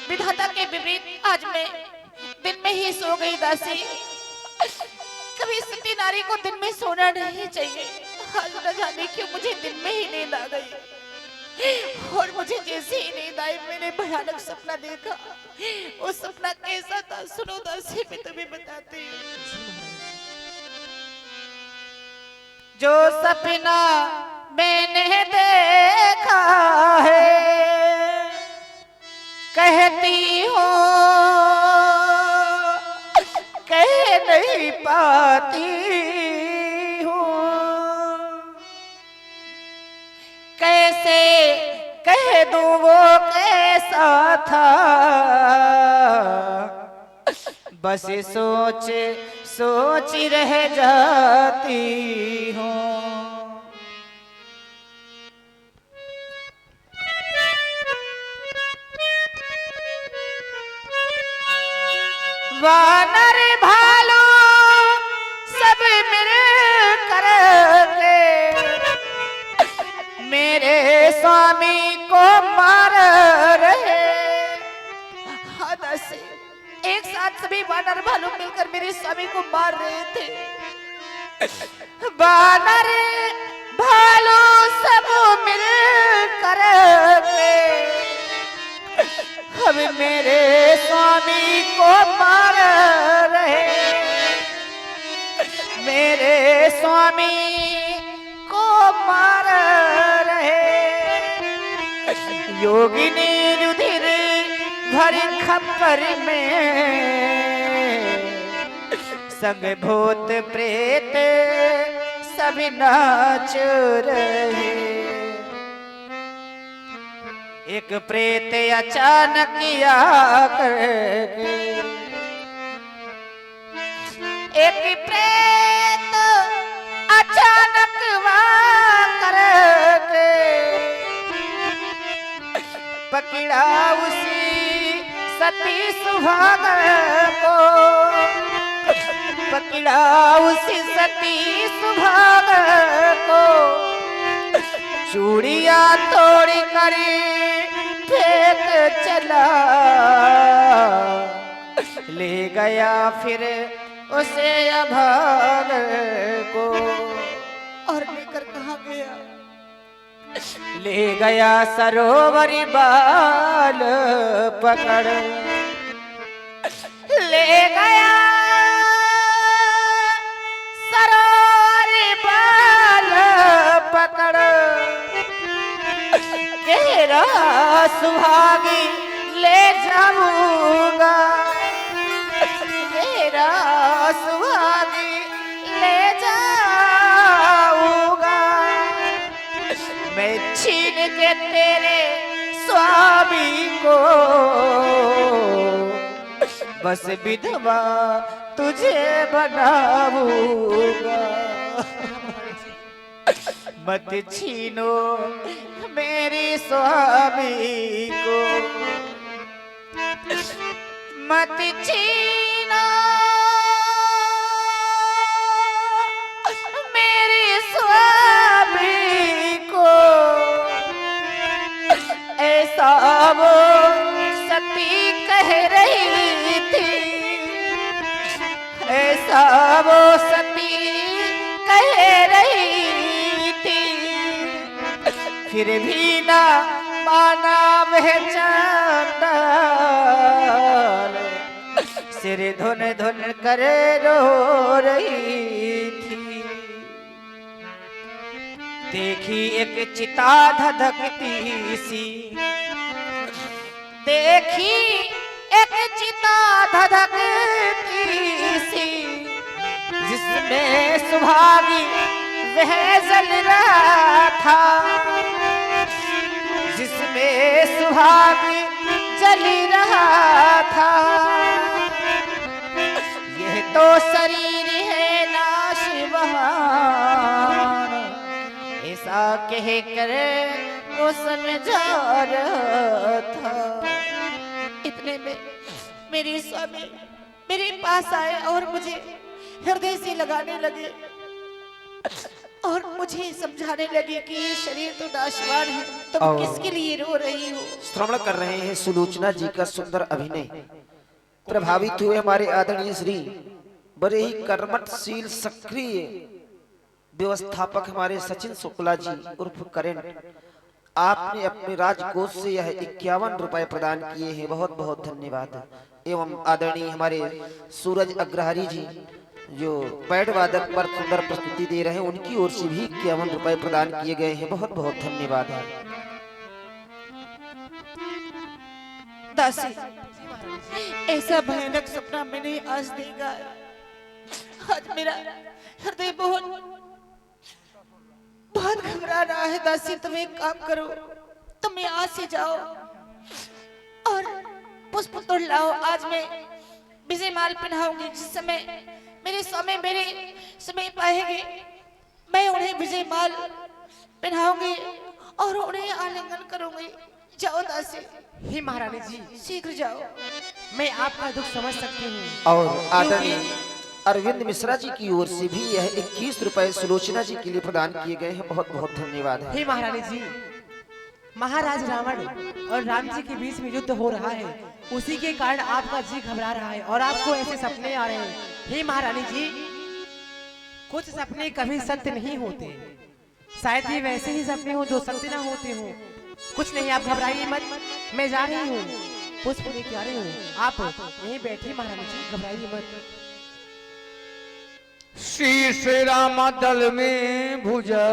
विधाता के विपरीत आज मैं दिन में ही सो गई दासी। कभी सती नारी को दिन में सोना नहीं चाहिए। आज न जाने क्यों मुझे दिन में ही नींद आ गई और मुझे जैसे ही नींद आई मैंने भयानक सपना देखा। वो सपना कैसा था सुनो दासी, मैं तुम्हें बताती हूँ। जो सपना मैंने देखा है कहती हूँ कह नहीं पाती हूँ, कैसे कह दूँ वो कैसा था, बस सोच सोच रह जाती हूँ। वानर भालू सब मिल करके मेरे स्वामी को मार रहे। से एक साथ सभी वानर भालू मिलकर मेरे स्वामी को मार रहे थे। वानर भालू सब मिल करके अब मेरे स्वामी को मार रहे, मेरे स्वामी को मार रहे। योगिनी रुधिर भरी खप्पर में संग भूत प्रेत सभी नाच रहे। एक प्रेत अचानक आकर, एक प्रेत अचानक आकर पकड़ा उसी सती सुहागन को, पकड़ा उसी सती सुहागन को, चूड़िया तोड़ी करी फेंक चला, ले गया फिर उसे अभाग को। और लेकर कहाँ गया? ले गया सरोवरी बाल पकड़, ले गया सरोवरी बाल पकड़, कह रहा सुहागी ले जाऊंगा, कह रहा सुहागी ले जाऊंगा, मैं छीन के तेरे स्वामी को बस विधवा तुझे बनाऊंगा। मत छीनो मेरी स्वामी को, मत छीनो मेरी स्वामी को। ऐसा वो सती कह रही थी, ऐसा वो सती कह रही थी, फिर भी ना माना वह चांदाल, सिर धुन धुन कर रो रही थी। देखी एक चिता धधकती सी, देखी एक चिता धधकती सी, जिसमें सुहागी वह जल रहा था, जिसमें सुहागी जल रहा था। यह तो शरीर है नाशवान, ऐसा कह कर वो समझा रहा था। इतने में मेरे स्वामी मेरे पास आए और मुझे हृदय से लगाने लगे। और मुझे समझाने लगी कि ये शरीर तो नाशवान है, तुम किसके लिए रो रही हो। श्रवण कर रहे हैं सुलोचना जी का सुंदर अभिनय। प्रभावित हुए हमारे आदरणीय श्री बड़े ही कर्मठशील सक्रिय व्यवस्थापक हमारे सचिन शुक्ला जी उर्फ करेंट, आपने अपने राजकोष से यह 51 रुपए प्रदान किए हैं, बहुत बहुत धन्यवाद। एवं आदरणीय हमारे सूरज अग्रहारी जी जो पैड वादक पर सुंदर प्रस्तुति दे रहे हैं, उनकी ओर से भी 51 रुपए प्रदान किए गए हैं, बहुत बहुत धन्यवाद। दासी, ऐसा भयानक सपना मैंने आज देखा। आज मेरा हृदय बहुत घबरा रहा है। दासी, तुम एक काम करो, तुम यहाँ से जाओ और पुष्प तोड़ लाओ। आज मैं विजय माल पहनाऊंगी। जिस समय मेरे स्वामी मेरे समय पाएंगे, मैं उन्हें विजय माल पहनाऊंगी और उन्हें आलिंगन करूंगी। जाओ दासी। हे महारानी जी, शीघ्र जाओ। मैं आपका दुख समझ सकती हूँ। और आदरणीय अरविंद मिश्रा जी की ओर से भी यह 21 रुपए सुलोचना जी के लिए प्रदान किए गए हैं, बहुत बहुत धन्यवाद। हे महारानी जी, महाराज रावण और राम जी के बीच में युद्ध हो रहा है, उसी के कारण आपका जी घबरा रहा है और आपको ऐसे सपने आ रहे हैं। हे महारानी जी, कुछ सपने कभी सत्य नहीं होते, शायद ये वैसे ही सपने हो जो सत्य ना होते हो। कुछ नहीं, आप घबराइए मत, मैं जा रही हूँ, पुष्प लेके आ रही हूँ, आप यहीं बैठिए महारानी जी, घबराइए मत। शीश रामा दल में भुजा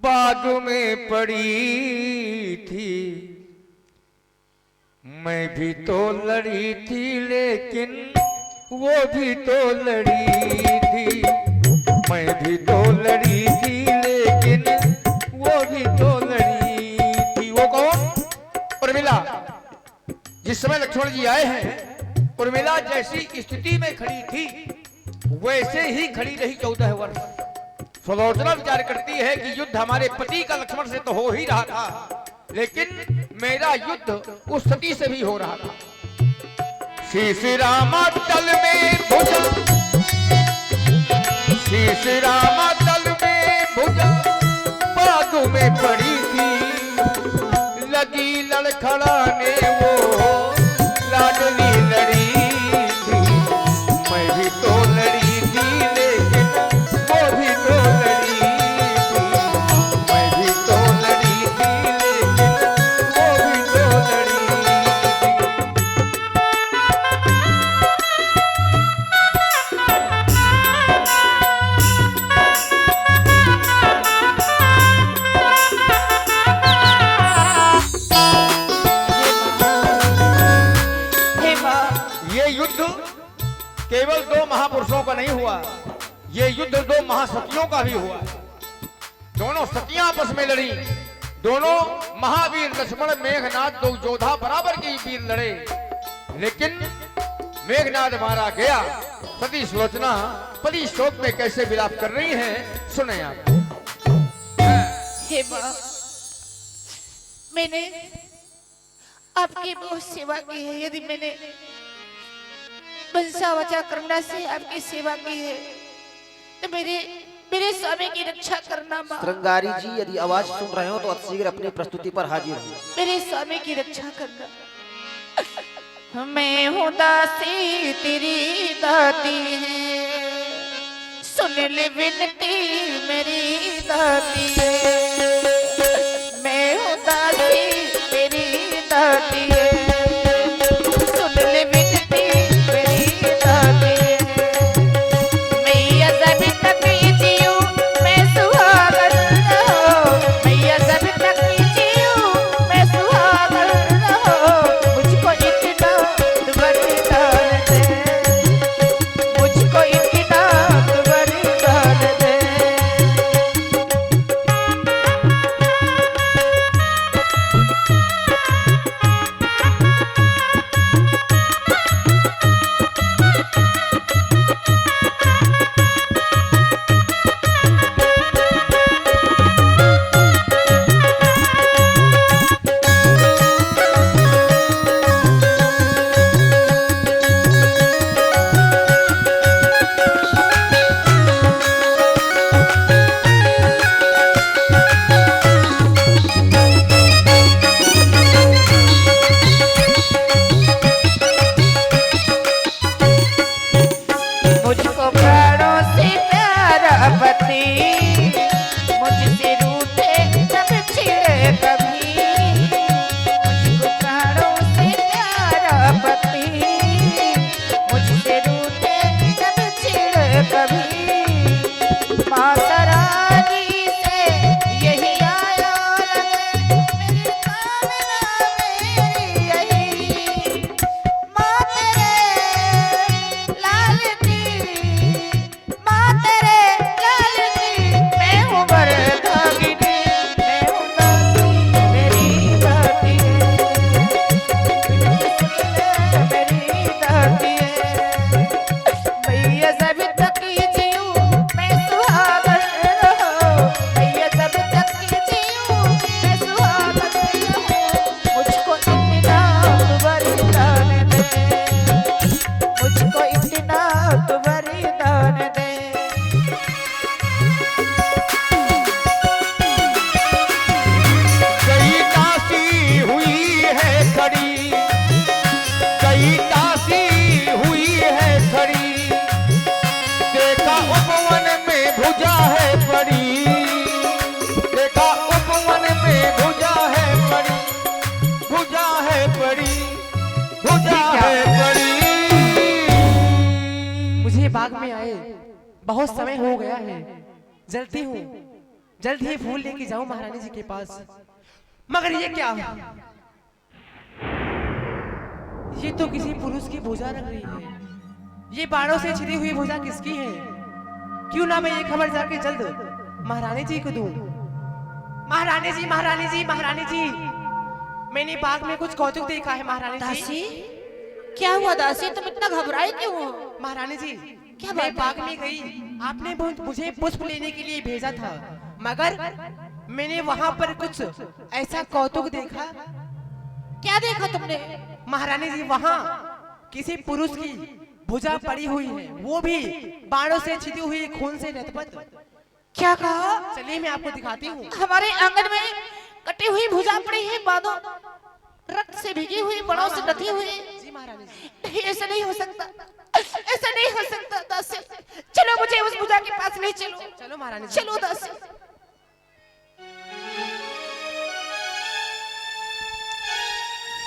बाग में पड़ी थी, मैं भी तो लड़ी थी लेकिन वो भी तो लड़ी थी, मैं भी तो लड़ी थी लेकिन वो भी तो लड़ी थी। वो कौन? उर्मिला। जिस समय लक्ष्मण जी आए हैं, उर्मिला जैसी स्थिति में खड़ी थी वैसे ही खड़ी रही 14 वर्ष। सुलोचना विचार करती है कि युद्ध हमारे पति का लक्ष्मण से तो हो ही रहा था, लेकिन मेरा युद्ध उस सती से भी हो रहा था। शीश रामा तल में भुजा, शीश रामा तल में भुजा बाग में पड़ी थी, लगी लड़खड़ाने वो लाडली लड़ी थी, मैं भी तो लड़ी थी लेकिन वो भी तो लड़ी थी, मैं भी तो लड़ी थी लेकिन वो भी तो लड़ी केवल 2 महापुरुषों का नहीं हुआ, ये युद्ध 2 महासतियों का भी हुआ। दोनों सतियां आपस में लड़ी, दोनों महावीर लक्ष्मण मेघनाद 2 योद्धा बराबर के वीर लड़े, लेकिन मेघनाद मारा गया। सती सुलोचना पति शोक में कैसे विलाप कर रही हैं, सुने आप। हे मां, मैंने आपकी बहुत सेवा की है। यदि मैंने बंसा वचा करना से आपकी सेवा की है तो मेरे स्वामी की रक्षा करना मां। श्रृंगारी जी, यदि आवाज सुन रहे हो तो अतिशीघ्र अपनी प्रस्तुति पर हाजिर हो। मेरे स्वामी की रक्षा करना। मैं हूँ दासी तेरी दाती है, सुन ले विनती मेरी दाती है। मैं हूँ दासी तेरी दाती है, खड़ी, कई दासी हुई है खड़ी, देखा उपवन में भुजा है पड़ी, देखा उपवन में भुजा है पड़ी, भुजा है पड़ी, भुजा है पड़ी। मुझे बाग में आए बहुत समय हो गया है, जल्दी हूँ, जल्द ही फूल लेके जाऊं महारानी जी के पास। मगर ये क्या, ये तो किसी पुरुष की भुजा लग रही है। ये बाणों से छिदी हुई भुजा किसकी है? क्यों ना मैं ये खबर जाके जल्द महारानी जी को दूं। महारानी जी, महारानी जी, महारानी जी, मैंने बाग में कुछ कौतुक देखा है महारानी जी। दासी, क्या हुआ दासी, तुम इतना घबराए क्यों हो? महारानी जी, क्या मैं बात बाग में गई, आपने मुझे पुष्प लेने के लिए भेजा था, मगर मैंने वहां पर कुछ ऐसा कौतुक देखा। क्या देखा तुमने? महारानी जी, वहां किसी पुरुष की भुजा पड़ी हुई है, वो भी बाणों से छिदी हुई, खून से लथपथ। क्या कहा? चलिए मैं आपको दिखाती हूँ। हमारे आंगन में कटी हुई भुजा पड़ी है, बादों रक्त से भीगी हुई, बड़ों से लथी हुई। जी महारानी जी। नहीं, ऐसा नहीं हो सकता, ऐसा नहीं हो सकता दासी। चलो मुझे उस भुजा के पास ले चलो। चलो महारानी जी। चलो दासी।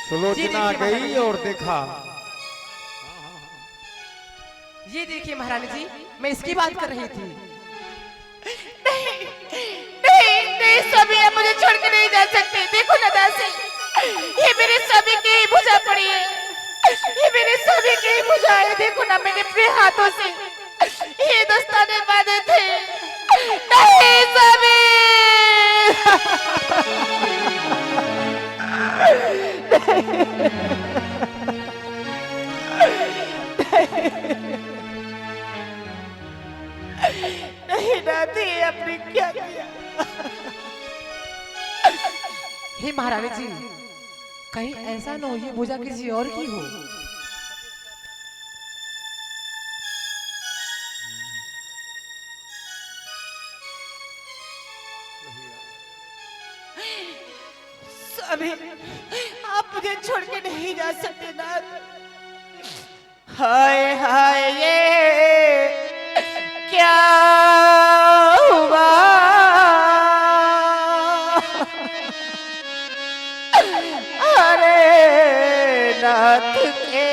सुलोचना गई और देखा, ये देखिए महारानी जी, मैं इसकी बात कर रही थी। नहीं नहीं नहीं, स्वामी आप मुझे छोड़ के नहीं जा सकते। देखो ना दासी, ये मेरे स्वामी की भुजा पड़ी है, ये मेरे स्वामी की भुजा है। देखो ना, मैंने अपने हाथों से ये दस्ताने बांधे थे। नहीं स्वामी, नहीं दादी, आपने क्या किया? हे महारानी जी, कहीं ऐसा न हो ये भुजा किसी और की हो। स्वामी, आप मुझे छोड़ के नहीं जा सकते नाथ। हाय हाय, ये क्या हुआ? अरे नाथ के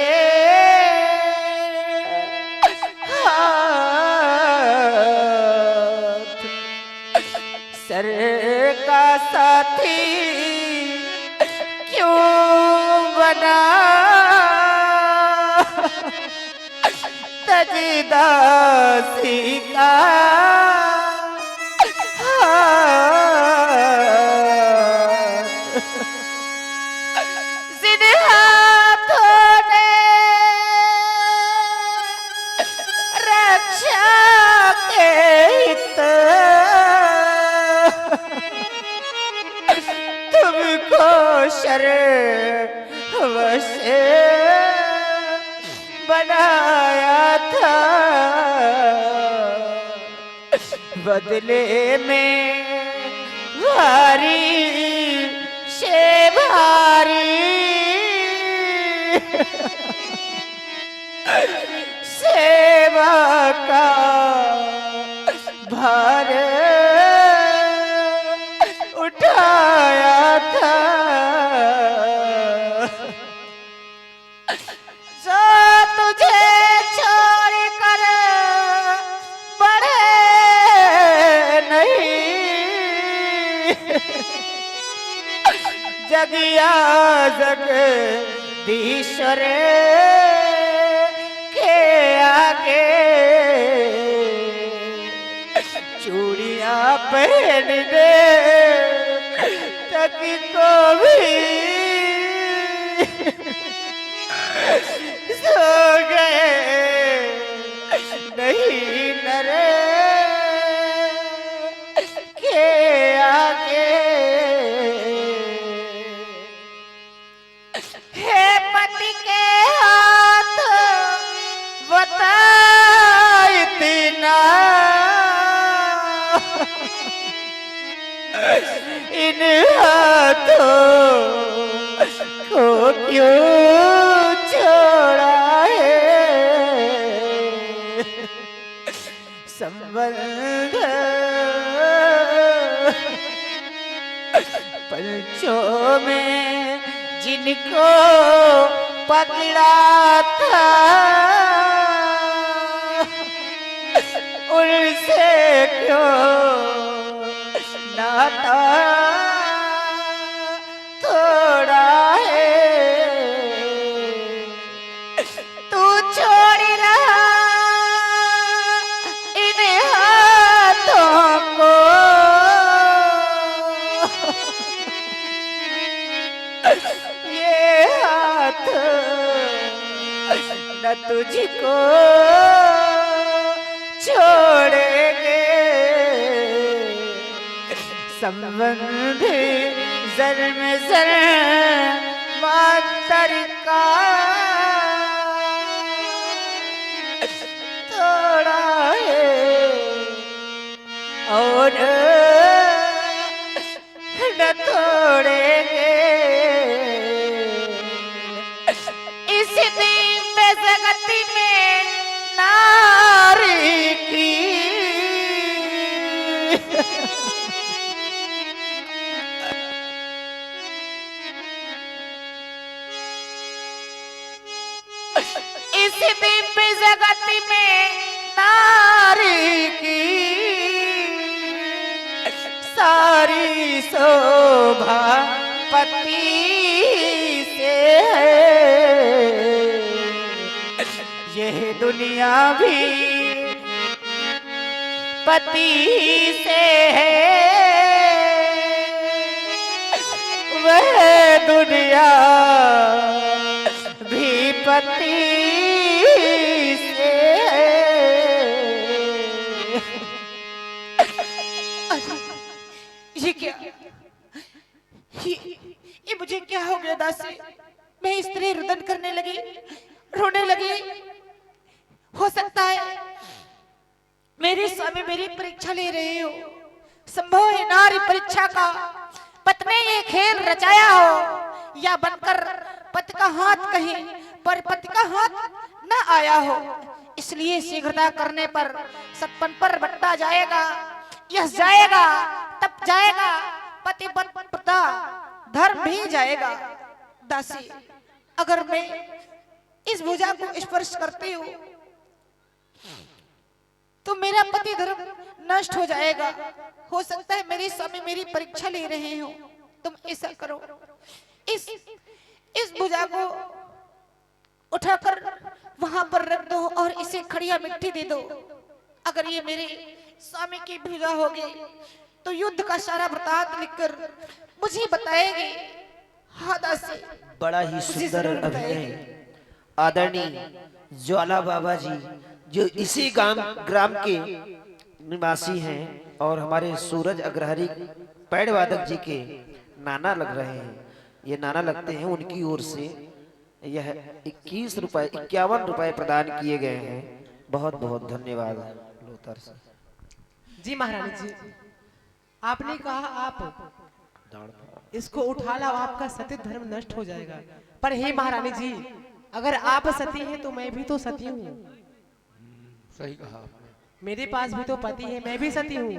हाथ, सर का साथी क्यों बना? तजदासी का जिन हाथों ने रक्षा के हित तुमको शर्वश बनाया था, बदले में भारी से भारी सेवा का भार उठाया था। जो तुझे छोड़ कर बढ़े नहीं, जगिया जगदीश्वर के आगे चूड़ियां पहन दे तक को भी सो गए नहीं नरे के आगे। हे पति के हाथ बता इतना, इन हाथों को क्यों छोड़ा है संबंध पलचों में जिनको पकड़ा था उनसे क्यों नाता थोड़ा है तू छोड़ रहा इन हाथों को ये हाथ न तुझको छोड़ेंगे संबंध जर में जर मातर का थोड़ा है और न तोड़ेंगे इस दिन में जगती में नारी की इस दिव्य जगत में नारी की सारी शोभा पति से है यह दुनिया भी पति से है वह दुनिया भी पति से ये क्या ये मुझे क्या हो गया दासी मैं इस तरह रुदन करने लगी रोने लगी हो सकता है मेरे स्वामी मेरी परीक्षा ले रहे हो संभव है नारी परीक्षा का पति ने ये खेल रचाया हो या बनकर पति का हाथ कहीं पर पति का हाथ न आया हो इसलिए शीघ्रता करने पर सतपन पर बट्टा जाएगा यश जाएगा तब जाएगा पति पतिव्रता धर्म भी जाएगा दासी अगर मैं इस भुजा को स्पर्श करती हूँ तो मेरा पति धर्म नष्ट हो जाएगा हो सकता है मेरे स्वामी मेरी परीक्षा ले रहे हो तुम ऐसा करो इस भुजा को उठाकर वहां पर रख दो और इसे खड़िया मिट्टी दे दो अगर ये मेरे स्वामी की भुजा होगी तो युद्ध का सारा वृतांत लिखकर मुझे बताएगी हाँ दासी बड़ा ही सुंदर अभिनय आदरणीय ज्वाला बाबा जी जो इसी ग्राम के निवासी हैं और हमारे सूरज अग्रहरी पैड वादक जी के नाना लग रहे हैं ये नाना लगते हैं उनकी ओर से यह 51 रुपए प्रदान किए गए हैं बहुत बहुत धन्यवाद लोथर से जी महारानी जी आपने कहा आप इसको उठा लाओ आपका सती धर्म नष्ट हो जाएगा पर हे महारानी जी अगर आप सती हैं तो मैं भी तो सती हूँ सही कहा आपने। मेरे पास भी तो पति है मैं भी सती हूँ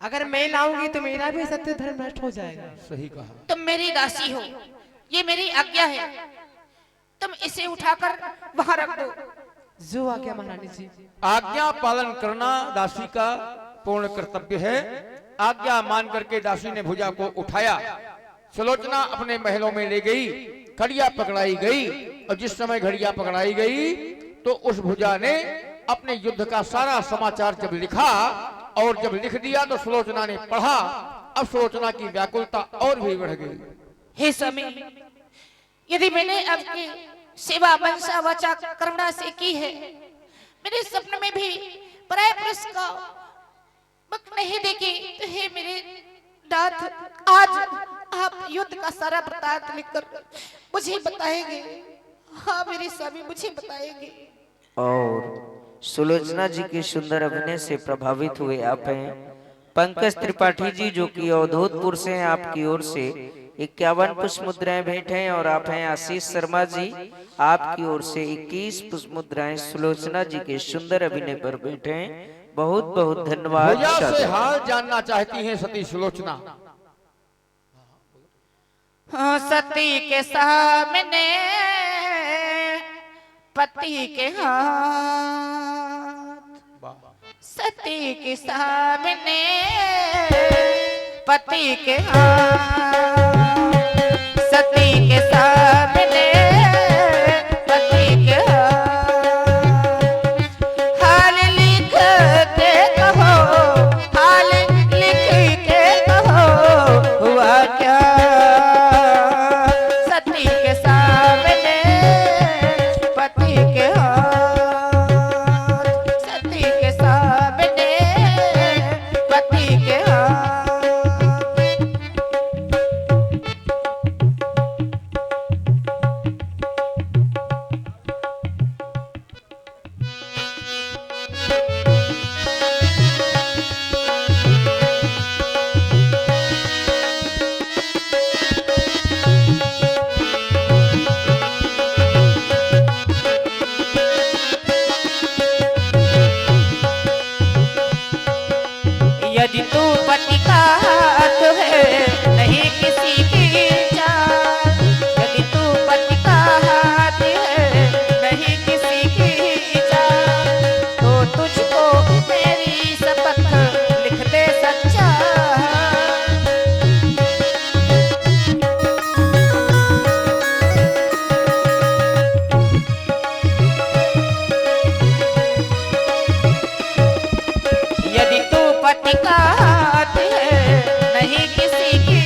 अगर मैं लाऊंगी तो मेरा भी सत्य धर्म नष्ट हो जाएगा सही कहा तुम मेरी दासी हो ये मेरी आज्ञा है तुम इसे उठाकर वहां रख दो जो आज्ञा महारानी जी आज्ञा पालन करना दासी का पूर्ण कर्तव्य है आज्ञा मान करके दासी ने भुजा को उठाया सुलोचना अपने महलों में ले गई घड़िया पकड़ाई गई और जिस समय घड़िया पकड़ाई गई तो उस भुजा ने अपने युद्ध का सारा समाचार जब लिखा और जब लिख दिया तो सुलोचना ने पढ़ा अब सुलोचना की व्याकुलता और भी बढ़ गई हे स्वामी यदि मैंने आपकी सेवा वंशा वाचा करुणा से की है मेरे स्वप्न में भी पराय पुरुष का मुख नहीं देखी तो हे मेरे नाथ आज आप युद्ध का सारा वृतांत लिखकर मुझे बताएंगे हाँ मेरे स्वामी मुझे बताएंगे और सुलोचना जी के सुंदर अभिनय से प्रभावित हुए आप हैं पंकज त्रिपाठी जी जो कि अवधूतपुर से हैं आपकी ओर से 51 पुष्प मुद्राएं भेंट हैं और आप हैं आशीष शर्मा जी। आपकी ओर से 21 पुष्प मुद्राएं सुलोचना जी के सुंदर अभिनय पर भेंट हैं। बहुत बहुत धन्यवाद। भैया से शाबाश। हाल जानना चाहती हैं सती सुलोचना। हाँ, सती के सामने पति के हाथ, सती के सामने पति के हाथ, सती के सामने पति के हाथ, हाल लिख के कहो, हाल लिख के कहो हुआ क्या, सती के सामने पति के हाथ, सती के सामने पति के हाथ। यदि तू पति का हाथ है नहीं किसी की चाल, यदि तू पति का हाथ है नहीं किसी की चाल, तो तुझको मेरी शपथ लिख दे सच्चा। यदि तू पति का हाथ है नहीं किसी की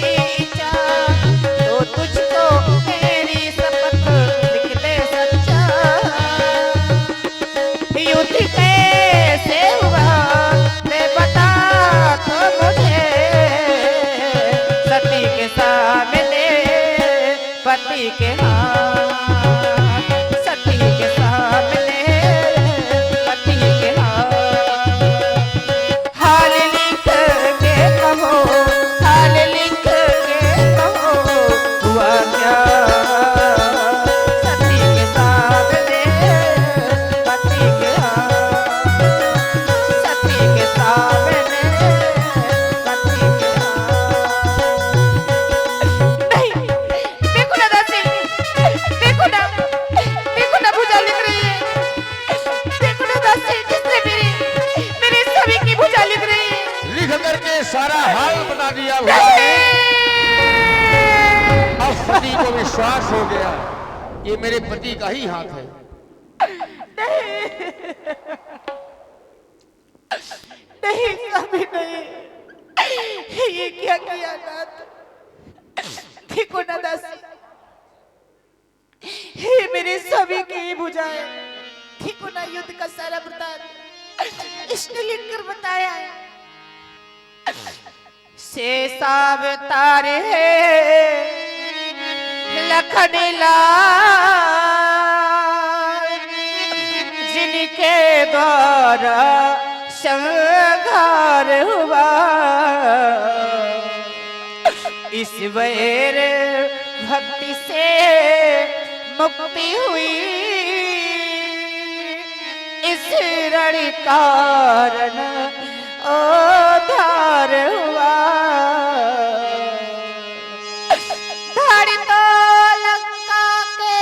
चाल, तो तुझको मेरी शपथ लिख दे सच्चा। युद्ध कैसे हुआ मैं बता तो मुझे, सती के सामने पति के हाथ, सती के सामने पति के हाथ, हाल लिख के कहो, हाल लिख के कहो हुआ क्या, सती के सामने पति के हाथ, सती के सामने पति के हाथ। नहीं, देखो ना दासी, देखो ना भुजा लिख रही है, देखो ना दासी, जिसने मेरी सभी की भुजा लिख रही है। लिख करके सारा हाल बता दिया भैया। अब सती को विश्वास हो गया ये मेरे पति का ही हाथ है। नहीं कभी नहीं, ये क्या किया नाथ, देखो ना दासी, ये मेरे सभी की बुझाए, देखो ना युद्ध का सारा वृतांत इसने लिखकर बताया है। शेषावतार है लखन लाल, जिनके द्वारा संहार हुआ, इस वैर भक्ति से मुक्ति हुई, इस रण कारण उद्धार हुआ। धड़ तो लंका के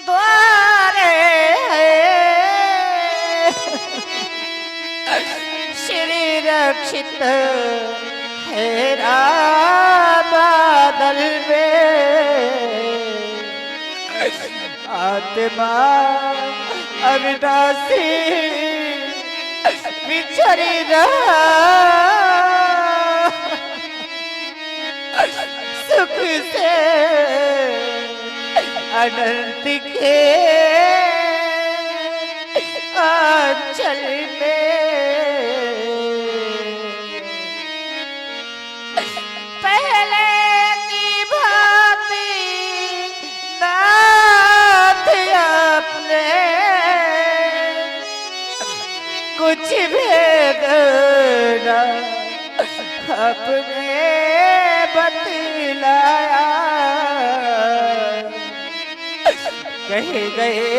द्वारे है, श्री रक्षित है बादल में, आत्मा अविनाशी बिछड़ी रहा, सुख से अनंत के आंचल में, पहले की भांति नाथ अपने कुछ भेद न अपने बतलाए, दिखलाया, कह गए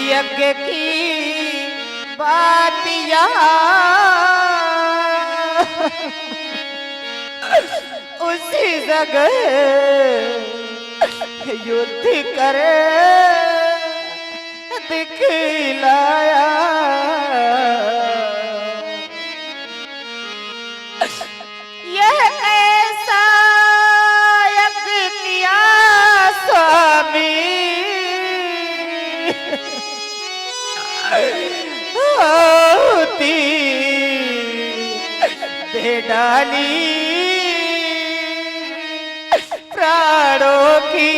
यज्ञ की बात यहाँ, उसी जगह युद्ध करे दिखलाया। यह ऐसा यज्ञ किया स्वामी, होती दे डाली प्राणों की,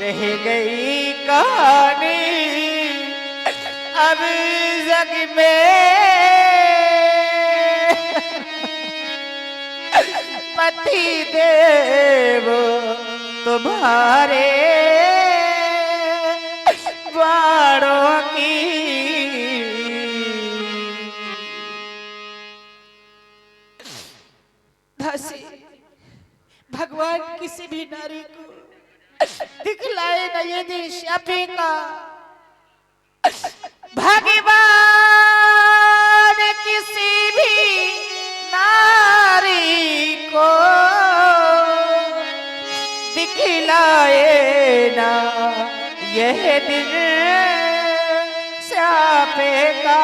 रह गई कहानी अब जग में, पति देव तुम्हारे बाणों की। दासी, भगवान किसी भी नारी को दिखलाए न ये दृश्य का। भगवान किसी भी नारी को दिखलाए ना यह दृश्य का।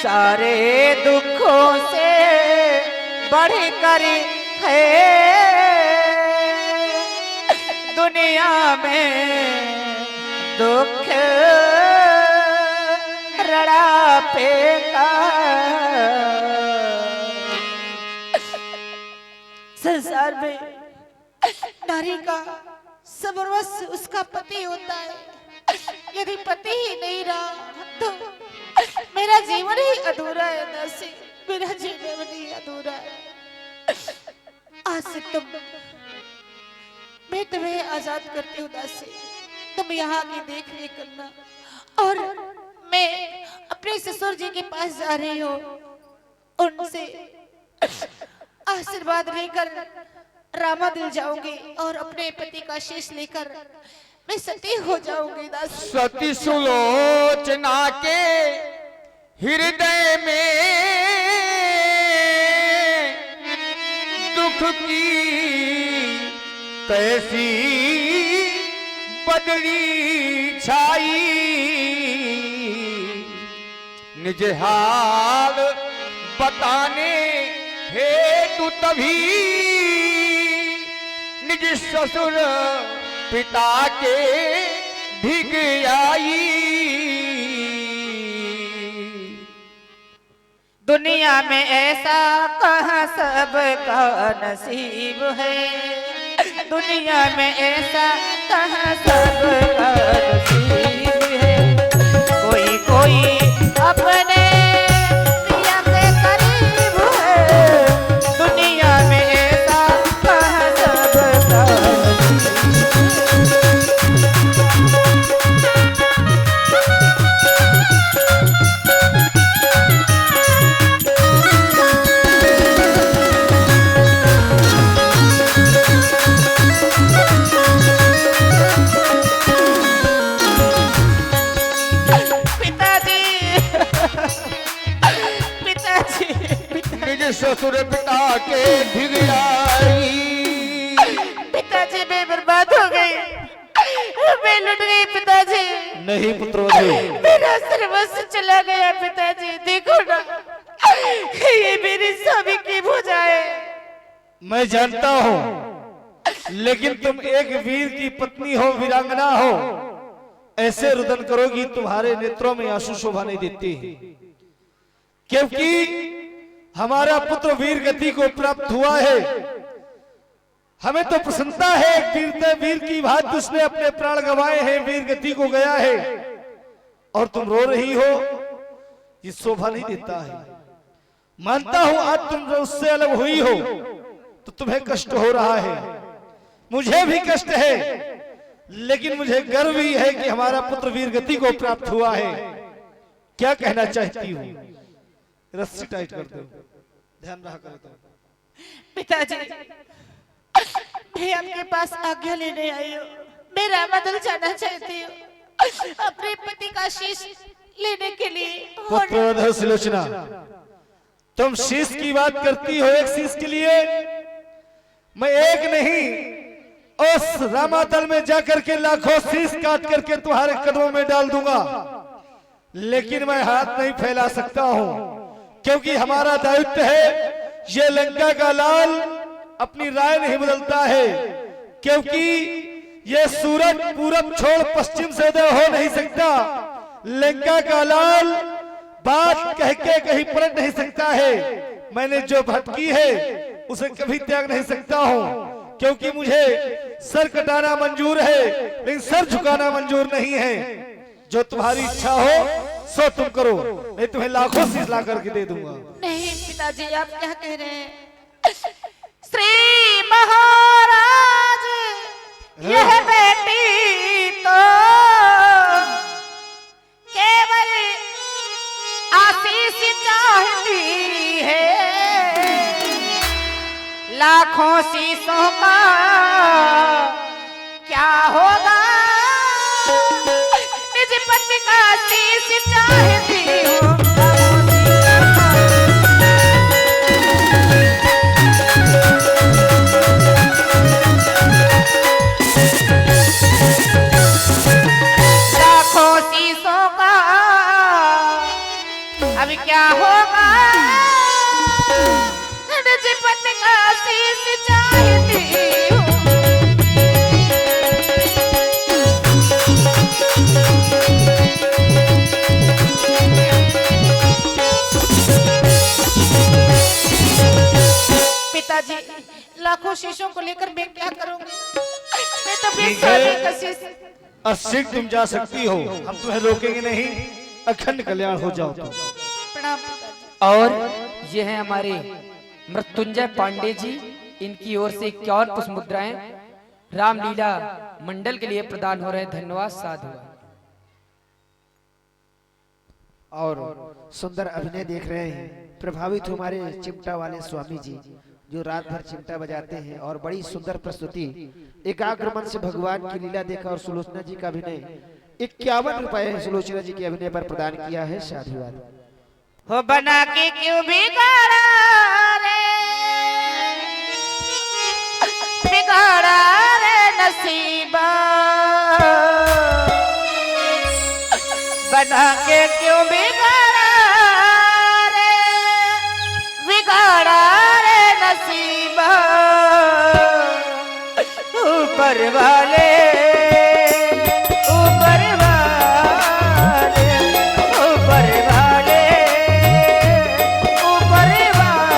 सारे दुखों से बढ़कर है दुनिया में दुख रड़ापे का। संसार में नारी का सर्वस्व उसका पति होता है। यदि पति ही नहीं रहा तो मेरा जीवन ही अधूरा है दासी, मेरा जीवन ही अधूरा है। आज से मैं तुम्हें आजाद करती हूँ दासी, तुम यहाँ की देख रेख करना और मैं अपने ससुर जी के पास जा रही हूँ, उनसे आशीर्वाद लेकर रामा दिल जाऊंगी और अपने पति का शीश लेकर मैं सती हो जाऊंगी दासी। सती सुलोचना के हृदय में दुख की कैसी बदली छाई, निज हाल बताने हेतु तभी निज ससुर पिता के ढिग आई। दुनिया में ऐसा कहाँ सबका नसीब है, दुनिया में ऐसा कहाँ सबका नसीब है। कोई कोई अपने प्रिय के करीब है, दुनिया में ऐसा कहाँ सबका ससुर पिता के ढिग आई। पिताजी मैं बर्बाद हो गई, मैं लुट गई पिताजी। नहीं पुत्रवधू, मेरा सर्वस्व चला गया पिताजी, देखो ना ये मेरी सभी की भुजा है। मैं जानता हूँ, लेकिन तुम एक वीर की पत्नी हो, वीरांगना हो, ऐसे रुदन करोगी तुम्हारे नेत्रों में आंसू शोभा नहीं देती, क्योंकि हमारा पुत्र वीर गति को प्राप्त हुआ है। हमें तो प्रसन्नता है, वीर की भांति उसने अपने प्राण गंवाए हैं, वीर गति को गया है, और तुम रो रही हो, ये शोभा नहीं देता है। मानता हूं आज तुम उससे अलग हुई हो तो तुम्हें कष्ट हो रहा है, मुझे भी कष्ट है, लेकिन मुझे गर्व भी है कि हमारा पुत्र वीर गति को प्राप्त हुआ है। क्या कहना चाहती हूँ? रस्सी टाइट कर दो, ध्यान रहा करो तो। पिताजी, मैं आपके पास आज्ञा लेने आई हूँ। मैं रामादल जाना चाहती हूँ अपने पति का शीश लेने के लिए। पुत्रवधू सुलोचना, तुम शीश की बात करती हो एक शीश के लिए। मैं एक नहीं, उस रामादल में जाकर के लाखों शीश काट करके तुम्हारे कदमों में डाल दूंगा, लेकिन मैं हाथ नहीं फैला सकता हूं, क्योंकि हमारा दायित्व है। ये लंका का लाल अपनी राय नहीं बदलता है, क्योंकि ये सूरज पूरब छोड़ पश्चिम से उदय हो नहीं सकता। लंका का लाल बात कह के कहीं पलट नहीं सकता है। मैंने जो भटकी है उसे कभी त्याग नहीं सकता हूं, क्योंकि मुझे सर कटाना मंजूर है, लेकिन सर झुकाना मंजूर नहीं है। जो तुम्हारी इच्छा हो सो तुम करो, नहीं तुम्हें लाखों शीश ला करके दे दूंगा। नहीं पिताजी, आप क्या कह रहे हैं? श्री महाराज, यह बेटी तो केवल आशीष चाहती है, लाखों शीशों का क्या होगा? निज पति का शीश चाहती हूँ। लाखों शीशों का अब क्या होगा? निज पति का शीश चाहती हूँ। पिताजी, लाखों शीशों को लेकर मैं क्या करूंगी? मैं तो बेचारी का शीश। असिक तुम जा सकती हो, हम तुम्हें रोकेंगे नहीं। अखंड कल्याण हो जाओ तुम। प्रणाम पिताजी। और ये है हमारे मृत्युंजय पांडे जी, इनकी ओर से 51 पुष्प मुद्राएं रामलीला मंडल के लिए प्रदान हो रहे हैं। धन्यवाद साधु। और सुंदर अभिनय देख रहे हैं, प्रभावित हमारे चिमटा वाले स्वामी जी, जो रात भर चिमटा बजाते हैं और बड़ी सुंदर प्रस्तुति एकाग्र मन से भगवान की लीला देखा। और सुलोचना जी का अभिनय 51 रुपए सुलोचना जी के अभिनय पर प्रदान किया है। साधुवाद। हो बना के क्यों बिगाड़ा रे, बिगाड़ा रे नसीबा, बना के क्यों बिगाड़ा रे, बिगाड़ा रे नसीबा। ऊपर वाले, ऊपर वाले, ऊपर वाले, ऊपर वाले।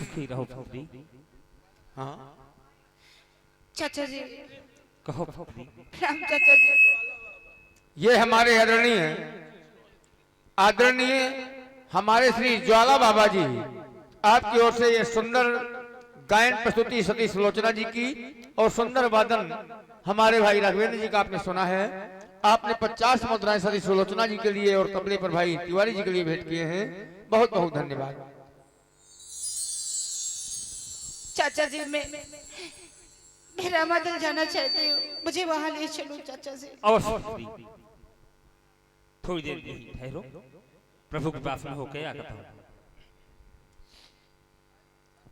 सुखी रहो फुफरी। हाँ चाचा जी, कहो फुफरी। राम चाचा जी। ये हमारे आदरणीय हमारे श्री ज्वाला बाबा जी, आपकी ओर से ये सुंदर गायन प्रस्तुति सती सुलोचना जी की और सुंदर वादन हमारे भाई राघवेंद्र जी का आपने सुना है। आपने 50 मुद्राएं सती सुलोचना जी के लिए और तबले पर भाई तिवारी जी के लिए भेंट किए हैं। बहुत बहुत धन्यवाद। चाचा जी, मैं रामादल जाना चाहती हूँ, मुझे वहां ले चलो चाचा जी। अवश्य फुफरी, थोड़ी देर यहीं ठहरो, प्रभु के पास में होके आगत हूं।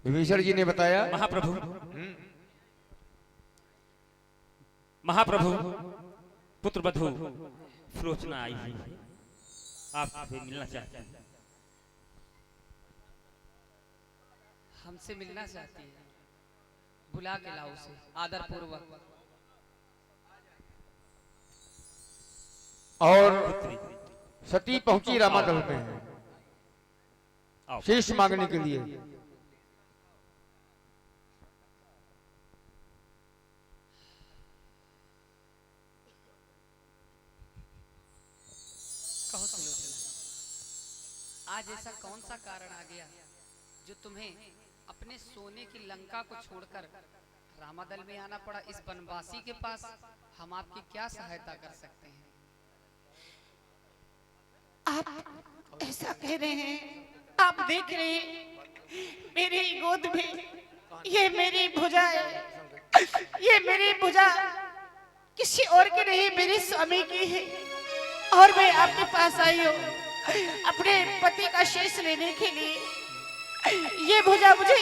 विभीषण जी ने बताया महाप्रभु, महाप्रभु, पुत्र बधू सुलोचना आई हुई है, आपसे मिलना चाहती है। हमसे मिलना चाहती है, बुला के लाओ उसे आदर पूर्वक। और सती पहुंची रामादल में आओ। शीश मांगने के लिए। कहो सुलोचना, आज ऐसा कौन सा कारण आ गया जो तुम्हें अपने सोने की लंका को छोड़कर रामादल में आना पड़ा? इस बनवासी के पास हम आपकी क्या सहायता कर सकते हैं? आप ऐसा कह रहे हैं, आप देख रहे हैं मेरी गोद में ये मेरी भुजा है, ये मेरी भुजा किसी और की नहीं, मेरे स्वामी की है। और मैं आपके पास आई हूँ अपने पति का शीश लेने के लिए। ये भुजा मुझे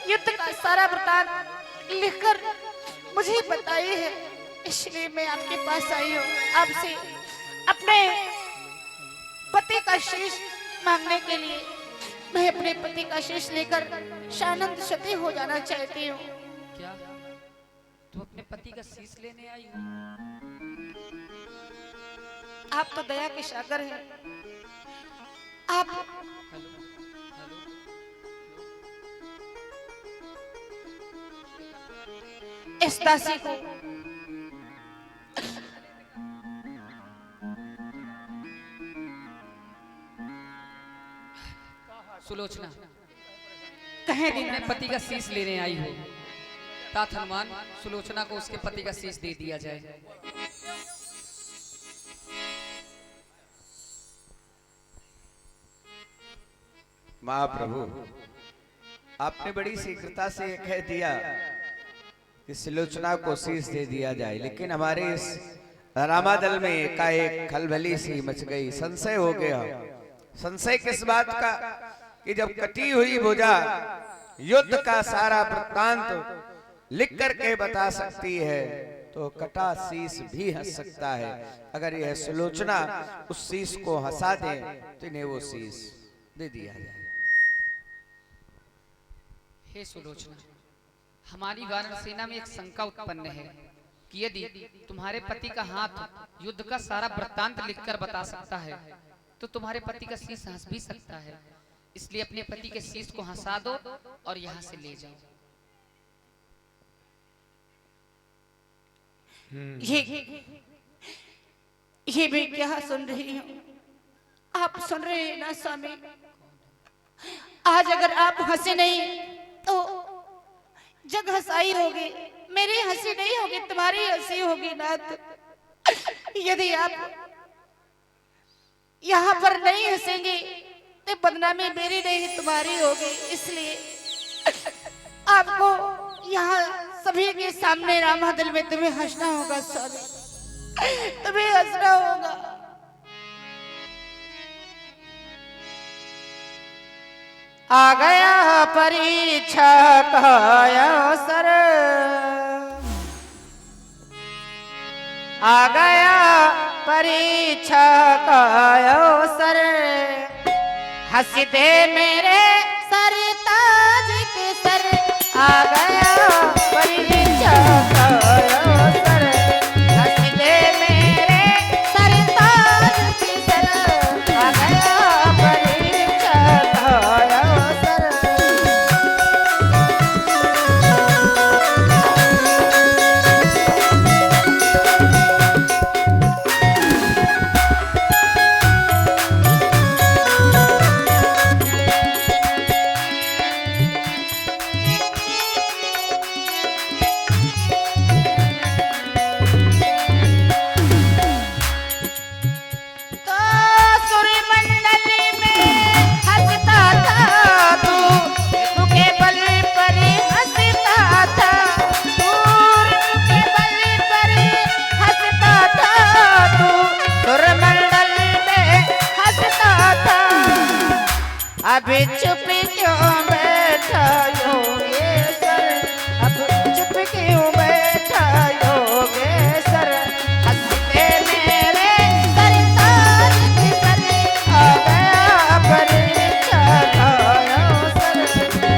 युद्ध का सारा वृतांत लिखकर मुझे बताई है, इसलिए मैं आपके पास आई हूँ आपसे अपने पति का शीश मांगने के लिए। मैं अपने पति का शीश लेकर शानंद सती हो जाना चाहती हूँ। क्या तुम अपने पति का शीश लेने आई हो? आप तो दया के सागर हैं। आप इस दासी को सुलोचना, कहे अपने देना। पति का शीश लेने आई हो, तात हनुमान सुलोचना को उसके पति का शीश दे दिया जाए। महाप्रभु, आपने बड़ी शीघ्रता से ये कह दिया कि सुलोचना को शीश दे दिया जाए, लेकिन हमारे इस रामादल में एकाएक खलबली सी मच गई। संशय हो गया। संशय किस बात का कि जब कटी हुई भुजा युद्ध का सारा वृत्तांत लिख करके बता सकती है, तो कटा शीश भी हंस सकता है। अगर यह सुलोचना उस शीश को हंसा दे तो इन्हें वो शीश दे दिया जाए। हे सुलोचना, हमारी वानर सेना में एक शंका उत्पन्न है कि यदि तुम्हारे पति का हाथ युद्ध का सारा वृत्तांत लिखकर बता सकता है, तो तुम्हारे पति का शीश हंस भी सकता है। इसलिए अपने पति के शीश को हंसा दो और यहाँ से ले जाओ। ये मैं क्या सुन रही हूँ? आप सुन रहे हैं ना स्वामी? आज अगर आप हंसे नहीं तो जग हंसाई होगी, मेरी हंसी नहीं होगी, तुम्हारी हंसी होगी नाथ। यदि आप यहाँ पर नहीं हंसेंगे तो बदनामी मेरी नहीं तुम्हारी होगी। इसलिए आपको यहाँ सभी के सामने रामादल में तुम्हें हंसना होगा स्वामी, तुम्हें हंसना होगा। आ गया परीक्षा का अवसर, आ गया परीक्षा का अवसर, हंस दे मेरे सरताज के सर। आ गया परीक्षा का अवसर, हंस दे मेरे सरताज के सर। आ गया परीक्षा का अवसर। चुप क्यों बैठा योगेश्वर, अब चुप क्यों बैठा योगेश्वर, हंसते मेरे सरताज के सर, आ गया परीक्षा का अवसर,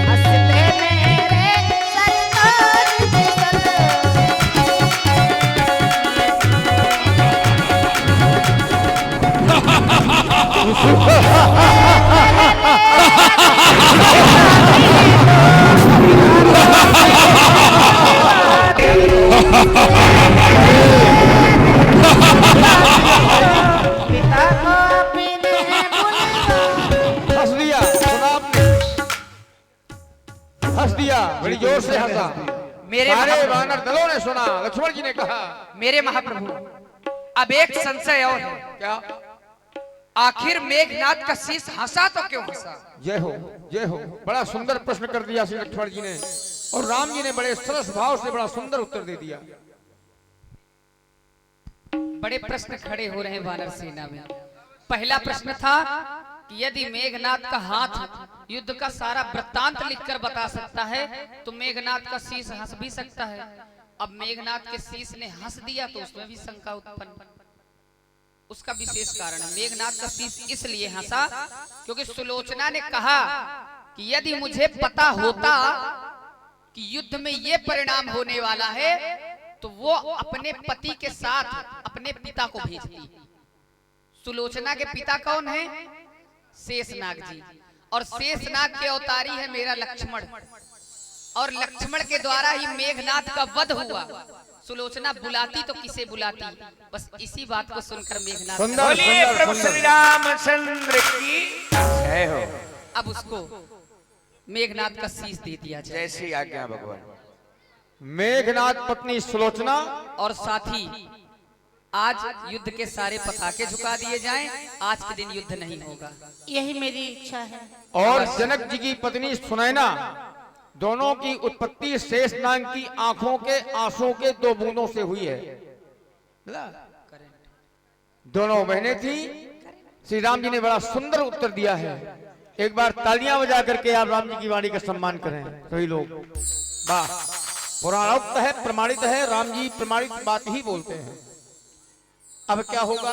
हंसते मेरे सरताज के सर। पिता को पीने बुलाया। हंस दिया, सुना आपने? हंस दिया, बड़ी जोर से हंसा। मेरे सारे महाप्रभु। वानर दलों ने सुना। लक्ष्मण जी ने कहा, मेरे महाप्रभु, अब एक संशय और है। क्या? आखिर मेघनाथ का शीश हंसा तो क्यों हंसा? जय हो, जय हो। बड़ा सुंदर प्रश्न कर दिया श्री लक्ष्मण जी ने, और राम जी ने बड़े सरस भाव से बड़ा सुंदर उत्तर दे दिया। बड़े प्रश्न खड़े हो रहे हैं वानर सेना में। पहला प्रश्न था कि यदि मेघनाथ का हाथ युद्ध का सारा वृत्तांत लिखकर बता सकता है तो मेघनाथ का शीश हंस भी सकता है। अब मेघनाथ के शीश ने हंस दिया तो उसमें भी शंका उत्पन्न। उसका विशेष कारण है। मेघनाथ का शीश इसलिए हंसा क्योंकि सुलोचना ने कहा कि यदि मुझे पता होता कि युद्ध में ये परिणाम होने वाला है तो वो अपने पति के साथ अपने पिता को भेजती। सुलोचना के पिता कौन है? शेषनाग जी, और शेषनाग के अवतारी है मेरा लक्ष्मण, और लक्ष्मण के द्वारा ही मेघनाथ का वध हुआ। सुलोचना बुलाती तो किसे बुलाती? बस इसी बात को सुनकर मेघनाथ सुंदर, बोलिए सुंदर, प्रभु सुंदर। श्री रामचंद्र की जय हो। अब उसको मेघनाथ का शीश दे दिया जाए। जैसी आज्ञा भगवान। मेघनाथ पत्नी सुलोचना और साथ ही आज युद्ध के सारे पताके झुका दिए जाएं। आज के दिन युद्ध नहीं होगा, यही मेरी इच्छा है। और जनक जी की पत्नी सुनैना, दोनों की उत्पत्ति शेषनाग की आंखों के आंसू के 2 बूंदों से हुई है। दोनों बहनें थी। श्री राम जी ने बड़ा सुंदर उत्तर दिया है। एक बार तालियां बजा करके आप राम जी की वाणी का सम्मान करें सभी लोग। वाह, पुराणोक्त है, प्रमाणित है, राम जी प्रमाणित बात ही बोलते हैं। अब क्या होगा?